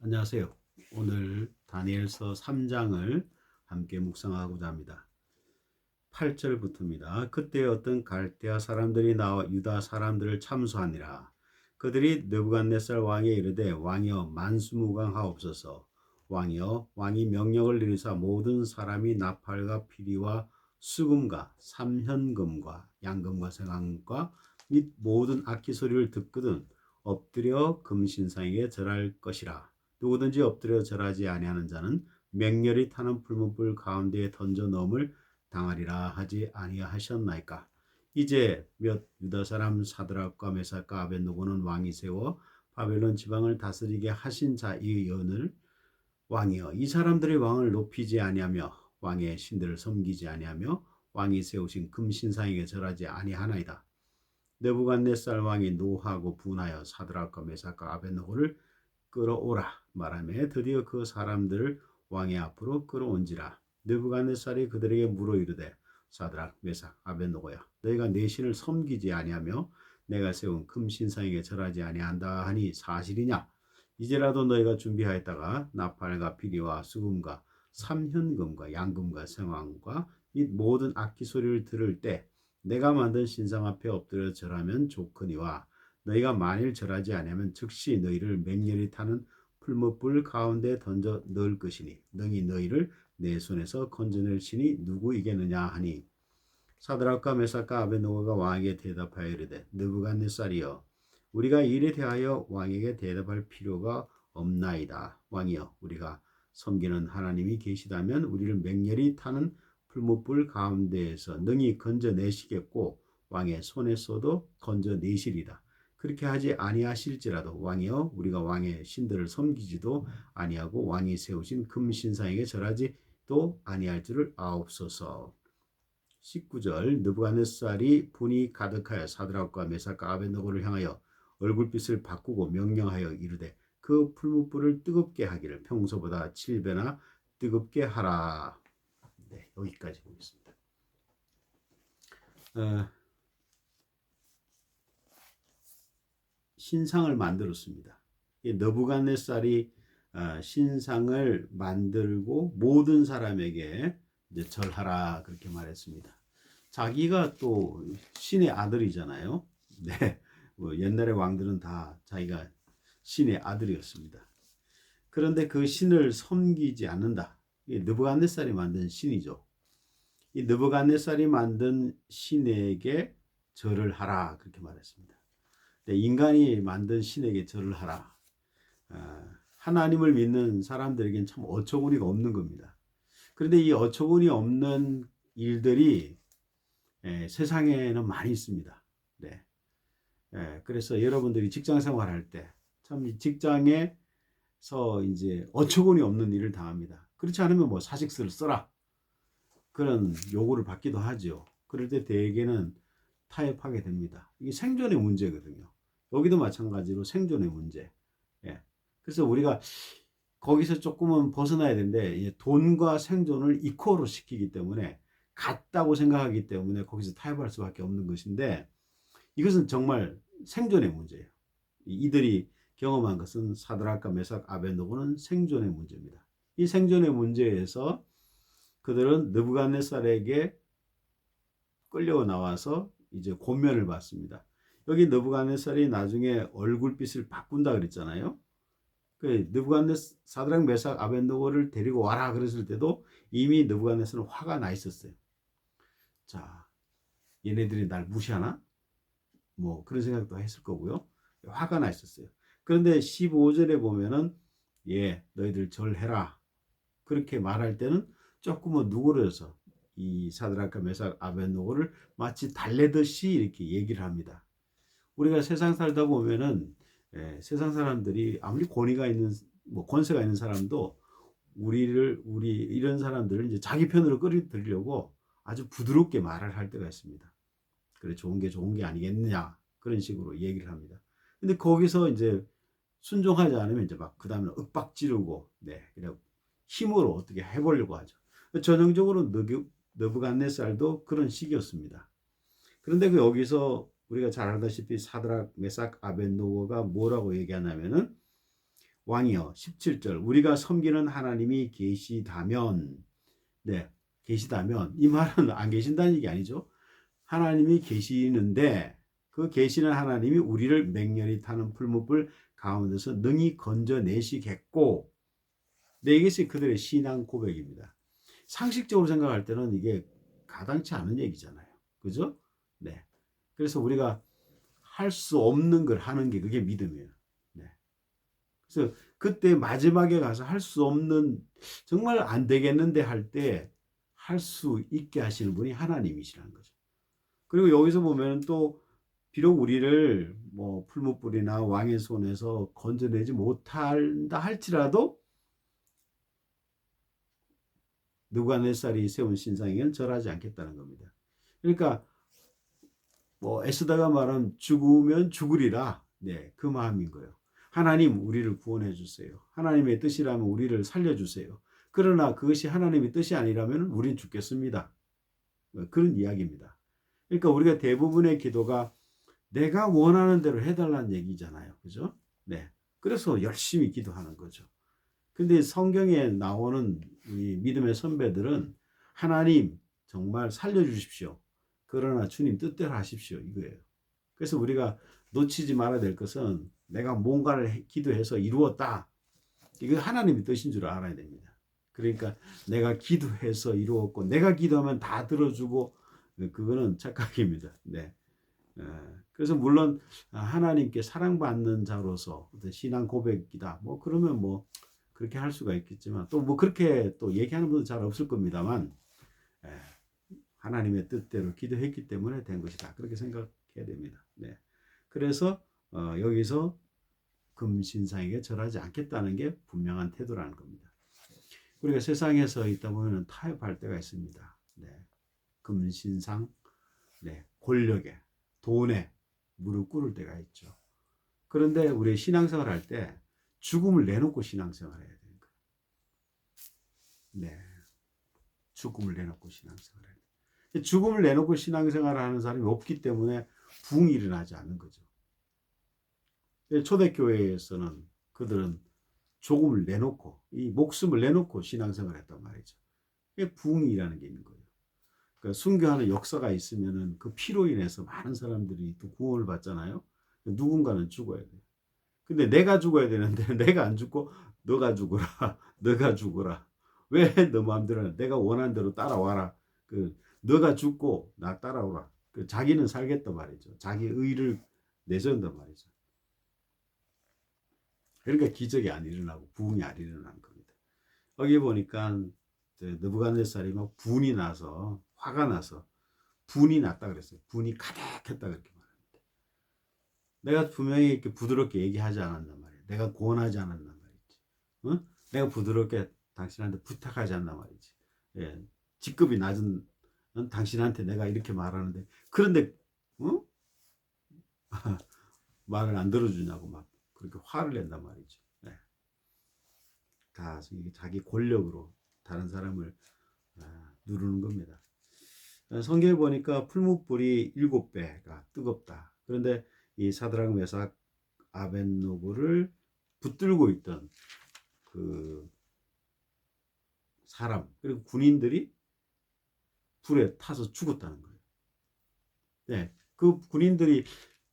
안녕하세요. 오늘 다니엘서 3장을 함께 묵상하고자 합니다. 8절부터입니다. 그때 어떤 갈대아 사람들이 나와 유다 사람들을 참수하니라. 그들이 느부갓네살 왕에 이르되 왕이여 만수무강하옵소서. 왕이여 왕이 명령을 내리사 모든 사람이 나팔과 피리와 수금과 삼현금과 양금과 생황과 및 모든 악기 소리를 듣거든 엎드려 금신상에게 절할 것이라. 누구든지 엎드려 절하지 아니하는 자는 맹렬히 타는 풀무불 가운데에 던져 넣음을 당하리라 하지 아니하셨나이까. 이제 몇 유다 사람 사드락과 메삭과 아벳느고는 왕이 세워 바벨론 지방을 다스리게 하신 자의 연을 왕이여 이 사람들의 왕을 높이지 아니하며 왕의 신들을 섬기지 아니하며 왕이 세우신 금신상에게 절하지 아니하나이다. 느부갓네살 왕이 노하고 분하여 사드락과 메삭과 아벳느고를 끌어오라 말하며 드디어 그 사람들을 왕의 앞으로 끌어온지라. 느부갓네살이 그들에게 물어 이르되 사드락 메삭 아벳느고야 너희가 내 신을 섬기지 아니하며 내가 세운 금신상에게 절하지 아니한다 하니 사실이냐. 이제라도 너희가 준비하였다가 나팔과 피리와 수금과 삼현금과 양금과 생황과 및 모든 악기 소리를 들을 때 내가 만든 신상 앞에 엎드려 절하면 좋거니와 너희가 만일 절하지 아니하면 즉시 너희를 맹렬히 타는 풀무불 가운데 던져 넣을 것이니 능히 너희를 내 손에서 건져낼 신이 누구이겠느냐 하니 사드락과 메삭과 아벳느고가 왕에게 대답하여 이르되 느부갓네살이여 우리가 이 일에 대하여 왕에게 대답할 필요가 없나이다. 왕이여 우리가 섬기는 하나님이 계시다면 우리를 맹렬히 타는 풀무불 가운데에서 능히 건져내시겠고 왕의 손에서도 건져내시리라. 그렇게 하지 아니하실지라도 왕이여 우리가 왕의 신들을 섬기지도 아니하고 왕이 세우신 금신상에게 절하지도 아니할 줄을 아옵소서. 19절 느부갓네살이 분이 가득하여 사드락과 메삭과 아벳느고를 향하여 얼굴빛을 바꾸고 명령하여 이르되 그 풀무불을 뜨겁게 하기를 평소보다 7배나 뜨겁게 하라. 네, 여기까지 보겠습니다. 신상을 만들었습니다. 느부갓네살이 신상을 만들고 모든 사람에게 이제 절하라 그렇게 말했습니다. 자기가 또 신의 아들이잖아요. 네, 뭐 옛날의 왕들은 다 자기가 신의 아들이었습니다. 그런데 그 신을 섬기지 않는다. 느부갓네살이 만든 신이죠. 이 느부갓네살이 만든 신에게 절을 하라 그렇게 말했습니다. 인간이 만든 신에게 절을 하라. 하나님을 믿는 사람들에겐 참 어처구니가 없는 겁니다. 그런데 이 어처구니 없는 일들이 세상에는 많이 있습니다. 네. 그래서 여러분들이 직장 생활할 때 참 직장에서 이제 어처구니 없는 일을 당합니다. 그렇지 않으면 뭐 사직서를 써라 그런 요구를 받기도 하죠. 그럴 때 대개는 타협하게 됩니다. 이게 생존의 문제거든요. 여기도 마찬가지로 생존의 문제. 그래서 우리가 거기서 조금은 벗어나야 되는데 돈과 생존을 이코로 시키기 때문에 같다고 생각하기 때문에 거기서 타협할 수밖에 없는 것인데 이것은 정말 생존의 문제예요. 이들이 경험한 것은 사드락과 메삭 아벳느고는 생존의 문제입니다. 이 생존의 문제에서 그들은 느부갓네살에게 끌려 나와서 이제 권면을 받습니다. 여기 느부갓네살이 나중에 얼굴빛을 바꾼다 그랬잖아요. 사드락 메삭 아벳느고를 데리고 와라 그랬을 때도 이미 느부갓네살은 화가 나 있었어요. 자, 얘네들이 날 무시하나? 뭐 그런 생각도 했을 거고요. 화가 나 있었어요. 그런데 15절에 보면은 너희들 절해라 그렇게 말할 때는 조금은 누그러서 이 사드락과 메삭 아벳느고를 마치 달래듯이 이렇게 얘기를 합니다. 우리가 세상 살다 보면은 세상 사람들이 아무리 권위가 있는 뭐 권세가 있는 사람도 우리 이런 사람들을 이제 자기 편으로 끌어들이려고 아주 부드럽게 말을 할 때가 있습니다. 그래 좋은 게 아니겠느냐 그런 식으로 얘기를 합니다. 근데 거기서 이제 순종하지 않으면 이제 막 그 다음에 윽박 지르고 그냥 힘으로 어떻게 해보려고 하죠. 전형적으로 느부갓네살도 그런 식이었습니다. 그런데 여기서 우리가 잘 알다시피 사드락 메삭 아벳느고가 뭐라고 얘기하냐면은 왕이여 17절 우리가 섬기는 하나님이 계시다면 네, 계시다면 이 말은 안 계신다는 얘기 아니죠. 하나님이 계시는데 그 계시는 하나님이 우리를 맹렬히 타는 풀무불 가운데서 능히 건져내시겠고 네, 이것이 그들의 신앙 고백입니다. 상식적으로 생각할 때는 이게 가당치 않은 얘기잖아요. 그죠? 네. 그래서 우리가 할 수 없는 걸 하는 게 그게 믿음이에요. 네. 그래서 그때 마지막에 가서 할 수 없는 정말 안 되겠는데 할 때 할 수 있게 하시는 분이 하나님이시라는 거죠. 그리고 여기서 보면 또 비록 우리를 뭐 풀무불이나 왕의 손에서 건져내지 못한다 할지라도 느부갓네살이 세운 신상에는 절하지 않겠다는 겁니다. 그러니까 뭐 에스더가 말한 죽으면 죽으리라. 네, 그 마음인 거예요. 하나님 우리를 구원해 주세요. 하나님의 뜻이라면 우리를 살려 주세요. 그러나 그것이 하나님의 뜻이 아니라면 우린 죽겠습니다. 그런 이야기입니다. 그러니까 우리가 대부분의 기도가 내가 원하는 대로 해달라는 얘기잖아요. 그죠? 네. 그래서 열심히 기도하는 거죠. 근데 성경에 나오는 이 믿음의 선배들은 하나님 정말 살려주십시오. 그러나 주님 뜻대로 하십시오. 이거예요. 그래서 우리가 놓치지 말아야 될 것은 내가 뭔가를 기도해서 이루었다. 이거 하나님의 뜻인 줄 알아야 됩니다. 그러니까 내가 기도해서 이루었고 내가 기도하면 다 들어주고 그거는 착각입니다. 네. 그래서 물론 하나님께 사랑받는 자로서 신앙 고백이다. 뭐 그러면 뭐 그렇게 할 수가 있겠지만 또 뭐 그렇게 또 얘기하는 분도 잘 없을 겁니다만 하나님의 뜻대로 기도했기 때문에 된 것이다. 그렇게 생각해야 됩니다. 네. 그래서 여기서 금신상에게 절하지 않겠다는 게 분명한 태도라는 겁니다. 우리가 세상에서 있다 보면 타협할 때가 있습니다. 네. 금신상, 네. 권력에, 돈에 무릎 꿇을 때가 있죠. 그런데 우리 신앙생활 할 때 죽음을 내놓고 신앙생활 해야 되는 거예요. 네. 죽음을 내놓고 신앙생활 해야 돼요. 죽음을 내놓고 신앙생활을 하는 사람이 없기 때문에 부흥이 일어나지 않는 거죠. 초대교회에서는 그들은 조금을 내놓고 이 목숨을 내놓고 신앙생활을 했단 말이죠. 이게 부흥이라는 게 있는 거예요. 그러니까 순교하는 역사가 있으면은 그 피로 인해서 많은 사람들이 또 구원을 받잖아요. 누군가는 죽어야 돼요. 근데 내가 죽어야 되는데 내가 안 죽고 너가 죽어라. 너가 죽어라. 왜 너 마음대로 내가 원하는 대로 따라와라. 너가 죽고 나 따라오라. 자기는 살겠단 말이죠. 자기 의를 내세운단 말이죠. 그러니까 기적이 안 일어나고 부흥이 안 일어나는 겁니다. 여기 보니까 느부갓네살이 막 분이 나서 화가 나서 분이 났다 그랬어요. 분이 가득했다 그렇게 말합니다. 내가 분명히 이렇게 부드럽게 얘기하지 않았단 말이에요. 내가 권하지 않았단 말이지. 응? 내가 부드럽게 당신한테 부탁하지 않단 말이지. 예. 직급이 낮은 당신한테 내가 이렇게 말하는데 그런데 응? 말을 안 들어주냐고 막 그렇게 화를 낸단 말이죠. 네. 다 자기 권력으로 다른 사람을 누르는 겁니다. 성경에 보니까 풀무불이 7배가 뜨겁다. 그런데 이 사드락 메삭 아벳노고를 붙들고 있던 그 사람 그리고 군인들이 불에 타서 죽었다는 거예요. 네, 그 군인들이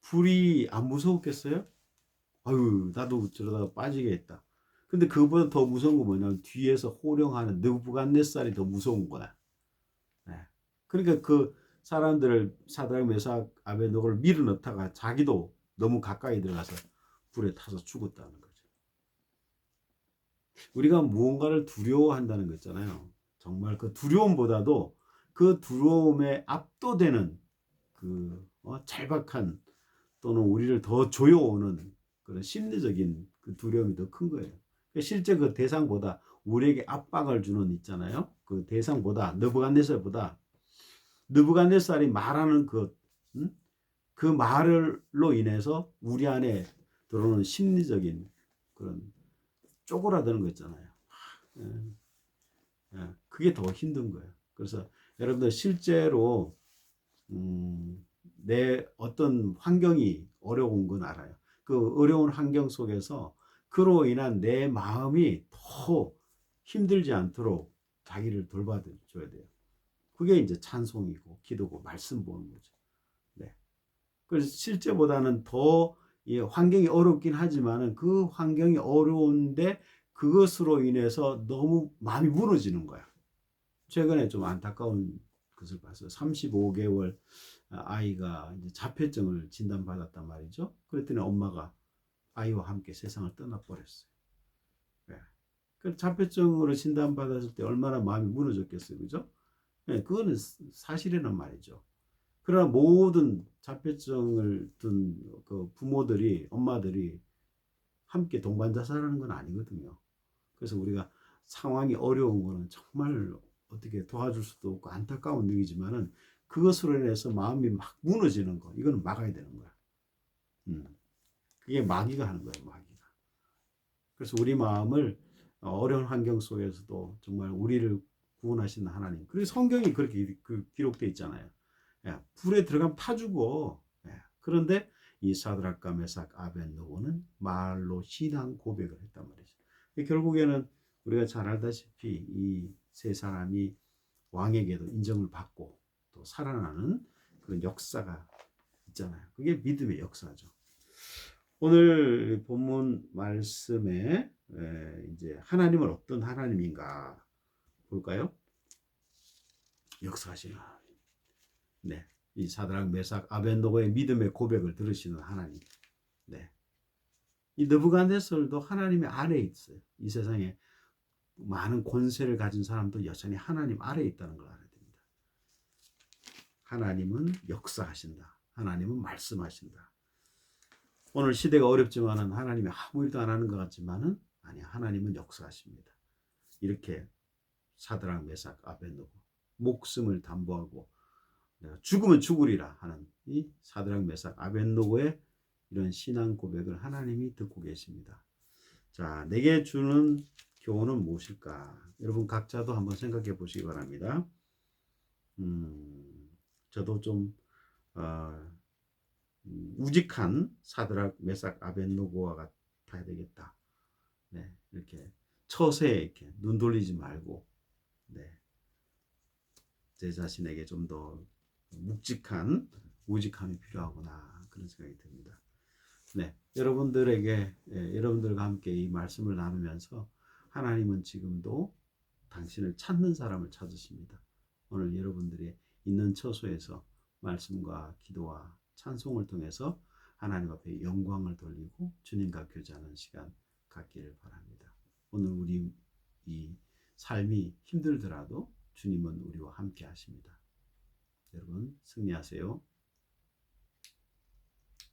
불이 안 무서웠겠어요? 아유, 나도 저러다가 빠지겠다. 근데 그보다 더 무서운 건 뭐냐면 뒤에서 호령하는 느부갓네살이 더 무서운 거야. 네. 그러니까 그 사람들을 사드락 메삭 아벳노고를 밀어넣다가 자기도 너무 가까이 들어가서 불에 타서 죽었다는 거죠. 우리가 무언가를 두려워한다는 거 있잖아요. 정말 그 두려움보다도 그 두려움에 압도되는 찰박한 또는 우리를 더 조여오는 그런 심리적인 그 두려움이 더 큰 거예요. 실제 그 대상보다 우리에게 압박을 주는 있잖아요. 그 대상보다 느부갓네살이 말하는 그 말로 인해서 우리 안에 들어오는 심리적인 그런 쪼그라드는 거 있잖아요. 그게 더 힘든 거예요. 그래서 여러분들 실제로 내 어떤 환경이 어려운 건 알아요. 그 어려운 환경 속에서 그로 인한 내 마음이 더 힘들지 않도록 자기를 돌봐줘야 돼요. 그게 이제 찬송이고 기도고 말씀 보는 거죠. 네. 그래서 실제보다는 더 이 환경이 어렵긴 하지만은 그 환경이 어려운데 그것으로 인해서 너무 마음이 무너지는 거야. 최근에 좀 안타까운 것을 봤어요. 35개월 아이가 이제 자폐증을 진단받았단 말이죠. 그랬더니 엄마가 아이와 함께 세상을 떠나버렸어요. 네. 그 자폐증으로 진단받았을 때 얼마나 마음이 무너졌겠어요. 그죠? 네, 그거는 사실이란 말이죠. 그러나 모든 자폐증을 둔 그 부모들이, 엄마들이 함께 동반자살하는 건 아니거든요. 그래서 우리가 상황이 어려운 거는 정말 어떻게 도와줄 수도 없고 안타까운 일이지만은 그것으로 인해서 마음이 막 무너지는 거, 이거는 막아야 되는 거야. 그게 마귀가 하는 거예요, 마귀가. 그래서 우리 마음을 어려운 환경 속에서도 정말 우리를 구원하시는 하나님. 그리고 성경이 그렇게 기록되어 있잖아요. 불에 들어가면 타 죽어. 그런데 이 사드락과 메삭 아벳노고는 말로 신앙 고백을 했단 말이죠. 결국에는 우리가 잘 알다시피 이 세 사람이 왕에게도 인정을 받고 또 살아나는 그런 역사가 있잖아요. 그게 믿음의 역사죠. 오늘 본문 말씀에 이제 하나님은 어떤 하나님인가 볼까요? 역사하시는 하나님. 네, 이 사드락 메삭 아벳노고의 믿음의 고백을 들으시는 하나님. 네, 이 느부갓네살도 하나님의 아래에 있어요. 이 세상에 많은 권세를 가진 사람도 여전히 하나님 아래에 있다는 걸 알아야 됩니다. 하나님은 역사하신다. 하나님은 말씀하신다. 오늘 시대가 어렵지만은 하나님이 아무 일도 안 하는 것 같지만은 아니, 하나님은 역사하십니다. 이렇게 사드락 메삭 아벳노고 목숨을 담보하고 내가 죽으면 죽으리라 하는 이 사드락 메삭 아벳노고의 이런 신앙 고백을 하나님이 듣고 계십니다. 자, 내게 주는 교훈은 무엇일까? 여러분 각자도 한번 생각해 보시기 바랍니다. 저도 좀 우직한 사드락 메삭 아벳노고와 같아야 되겠다. 네, 이렇게 처세에 이렇게 눈 돌리지 말고, 네, 제 자신에게 좀 더 묵직한 우직함이 필요하구나, 그런 생각이 듭니다. 네, 여러분들에게 여러분들과 함께 이 말씀을 나누면서 하나님은 지금도 당신을 찾는 사람을 찾으십니다. 오늘 여러분들이 있는 처소에서 말씀과 기도와 찬송을 통해서 하나님 앞에 영광을 돌리고 주님과 교제하는 시간 갖기를 바랍니다. 오늘 우리 이 삶이 힘들더라도 주님은 우리와 함께 하십니다. 여러분 승리하세요.